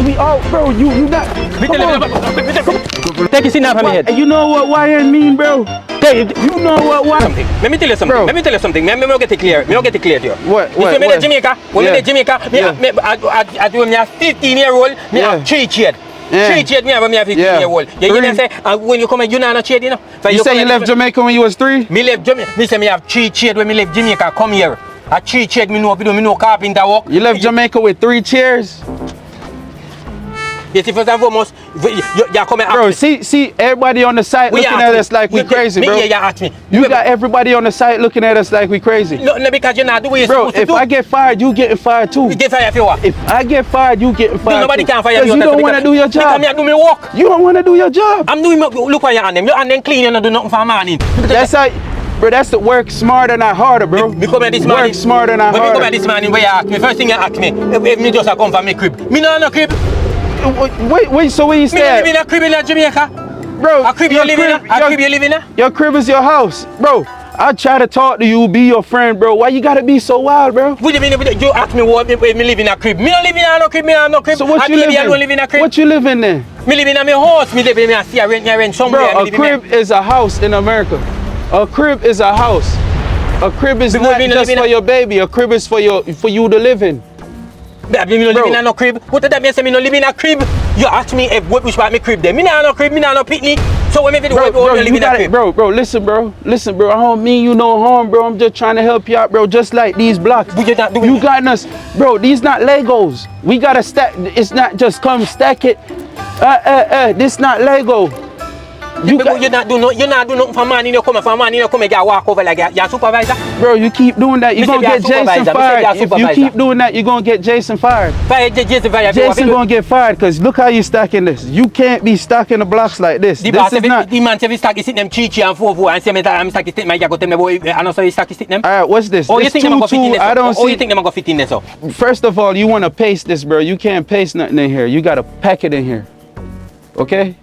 we all, bro, you got. Take a seat now from my head. You know what YN mean, bro? You know what something. Let me tell you something. Bro. Let me tell you something. Let me get it clear. Me get it clear to you. What? You see me in Jamaica. When I'm in Jamaica, I do me a 15-year-old. Me have 3 kids. 3 kids. Me have a 15-year-old. You know say when you come in, you know no kid, you know. You say you left Jamaica when you was 3? Me left Jamaica. Me say me have 3 kids when me left Jamaica. Come here. A 3 kids. Me know carpenter work. You left Jamaica with 3 chairs? You see, first and foremost, you come and bro, see, everybody on the site looking at us like we crazy, bro. You ask me. You got everybody on the site looking at us like we crazy. No, because you're not doing what you're supposed to do. Bro, if I get fired, you getting fired too. You get fired if you what? If I get fired, you getting fired. Nobody can fire me. You don't want to do your job. Because I do my work. You don't want to do your job. I'm doing my, look at your hand. Your hand clean, you don't do nothing for a man. That's how. Bro, that's the work smarter, not harder, bro. Me come at this morning. Work smarter, not harder. When me come at this morning, where you ask me, first thing you ask me, if me just come from my crib. Me no crib. Wait, so where you stay? Me live in a crib in Jamaica. Bro, a crib you live in? A crib you live in? Your crib is your house. Bro, I try to talk to you, be your friend, bro. Why you gotta be so wild, bro? You ask me what if me live in a crib. Me don't live in a crib, me have no crib. So what you live in? I don't live in a crib. What you live in then? Me live in a my house, me live in a rent somewhere. Bro, a crib is a house in America. A crib is a house. A crib is not just for your baby. A crib is for you to live in. But me no live in no crib. What does that mean? Say me no live in a crib. You ask me which part my crib there. Me no crib, me no picnic. So when me do live in a crib. Bro, listen, bro. I don't mean you no harm, bro. I'm just trying to help you out, bro. Just like these blocks. But you're not doing you got us, bro. These not Legos. We gotta stack. It's not just come stack it. This not Lego. You're not doing nothing for money. You come for money. You come and walk over like your supervisor. Bro, you keep doing that, you're gonna get Jason fired. If you keep doing that, you're gonna get Jason fired. Jason gonna get fired because look how you stacking this. You can't be stacking the blocks like this. The man say we stack is them 3 and 4 and say I'm stack is my go tell me boy and also stack is them. Alright, what's this? Oh, you think I'm gonna fit in this? I don't see. Oh, you think I'm gonna fit in this? First of all, you wanna paste this, bro. You can't paste nothing in here. You gotta pack it in here. Okay?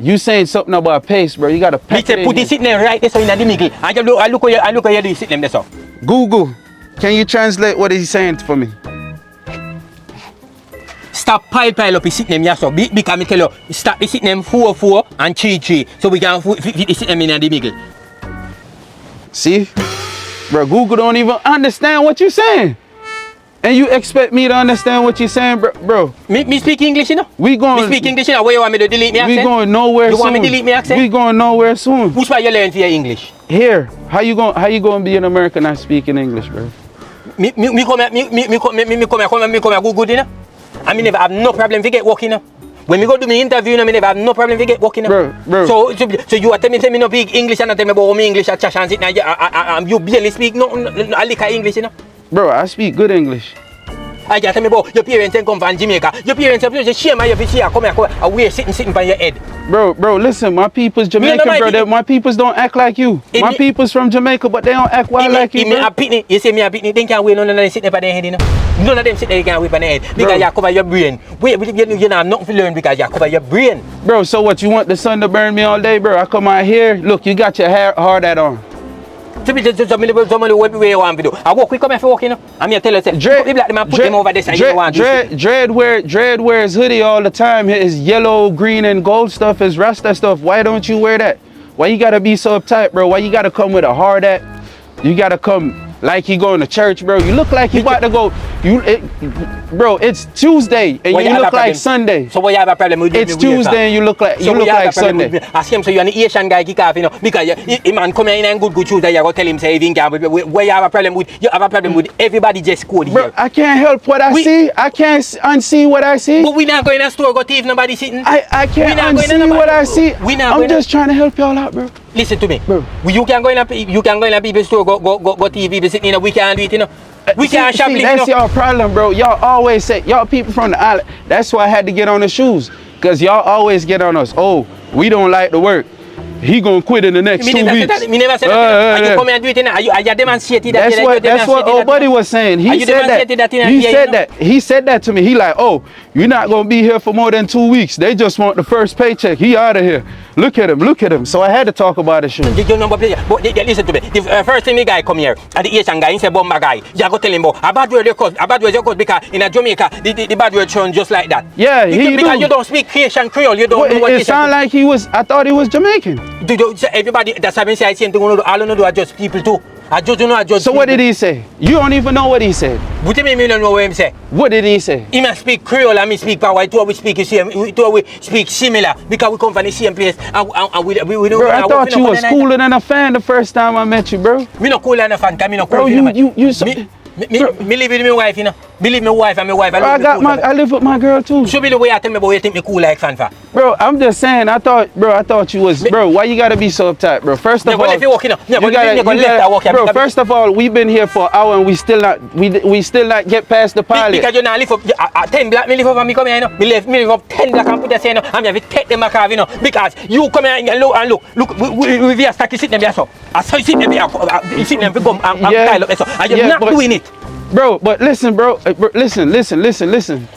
You saying something about paste, bro. You gotta pack it in put this sitting there right there so in the middle. I look where you do sit them there so. Google, can you translate what he's saying for me? Stop pile up the sit them here so. Because me tell you, stop the sit them 4 and 3 so we can fit the sit them in the middle. See? Bro, Google don't even understand what you're saying. And you expect me to understand what you're saying, bro? Me speak English, you know? Me speak English, you know? Where you want me to delete me accent? We going nowhere soon. You want me to delete me accent? We going nowhere soon. Which way you learn for your English? Here. How you going to be in America not speaking English, bro? Me come here Google, you know? I mean, never have no problem to get working, you know? When me go do my interview, you know, me never have no problem to get working, you know? Bro. So you tell me no big English and tell me about me English at Chash and sit now. You barely speak no a lick of English, you know? Bro, I speak good English. I just tell me about your parents come from Jamaica. Your parents have just shame your face here, come here, away sitting by your head. Bro, listen, my people's Jamaican, bro. My peoples don't act like you. My people's from Jamaica, but they don't act wild like you, bro. You say me a pitney, they can't wait none of them sit there by their head, you know? None of them sit there, they can't wait by their head. Because you cover your brain. You have nothing to learn because you cover your brain. Bro, so what, you want the sun to burn me all day, bro? I come out here, look, you got your hard hat on. Somebody where you want to do. I walk, we come here for walking, you know? I'm here to tell you, put them over this and you don't want to Dread wears hoodie all the time. His yellow, green, and gold stuff, his Rasta stuff. Why don't you wear that? Why you gotta be so uptight, bro? Why you gotta come with a hard hat? You gotta come like you going to church, bro. You look like you about to go. Bro, it's Tuesday and you look like Sunday. So what you have a problem with? It's Tuesday and you look like Sunday. Ask him, so you're an Asian guy kick off, you know, because a man come in and good Tuesday, you go tell him say he can. Where you have a problem with? You have a problem with everybody just code here. Bro, I can't help what I see. I can't unsee what I see. But we not going to store go thief nobody sitting. I can't unsee what I see. I'm just trying to help y'all out, bro. Listen to me, bro. You can go in a people's store, go TV, sitting in a we can't do it, you know. We can't shop. That's y'all problem, bro. Y'all always say, y'all people from the island. That's why I had to get on the shoes, cause y'all always get on us. Oh, we don't like the work. he gonna quit in the next 2 weeks. Me never said that. You come and do it in. Are you demonstrating that? That's what old buddy was saying. He said that. He said that to me. He like, oh, you're not gonna be here for more than 2 weeks. They just want the first paycheck. He out of here. Look at him. So I had to talk about it. But listen to me. The first time the guy come here, the Asian guy, he said bomba guy. You go tell him about a bad word you cause. A bad word you cause because in Jamaica, the bad word sound just like that. Yeah, because you don't speak Haitian Creole. You don't know what it sound like he was. I thought he was Jamaican. Everybody that's having say I same thing. All I don't do are just people too. So what did he say? You don't even know what he said. What do you mean you don't know what he said? What did he say? He must speak Creole and me speak Power. Two we speak the same. We speak similar because we come from the same place and we don't. Bro, I thought you was cooler than a fan the first time I met you, bro. Me not cooler than a fan. Me not bro, me live with my wife, you know. Believe my wife and my wife. I live with my girl too. Show me the way I tell me about you think me cool like fan for. Bro, I'm just saying. I thought you was. Bro, why you gotta be so uptight, bro? First of all, first of all, we've been here for an hour and we still not get past the pilot. Because you not live up 10 black. Me live up and me come here, you know. Me live up 10 black and put this here, you know. I'm here to take them back off, you know. Because you come here and look. We have stuck. You sit them there so. I saw you sit them there. You sit them come and pile up there so. And you're not doing it. Bro, but listen, bro. Listen.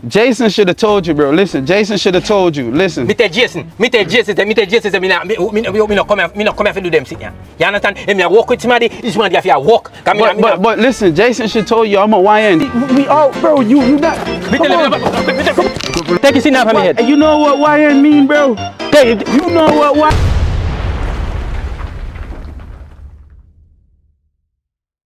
Jason should have told you, bro. Listen, Jason should have told you. Listen. Me tell Jason, me not come here to do them sit here. You understand? If me walk with somebody, this man have to walk. But listen, Jason should told you I'm a YN. We all, bro. You not. Take a seat now from my head. You know what YN mean, bro? You know what YN.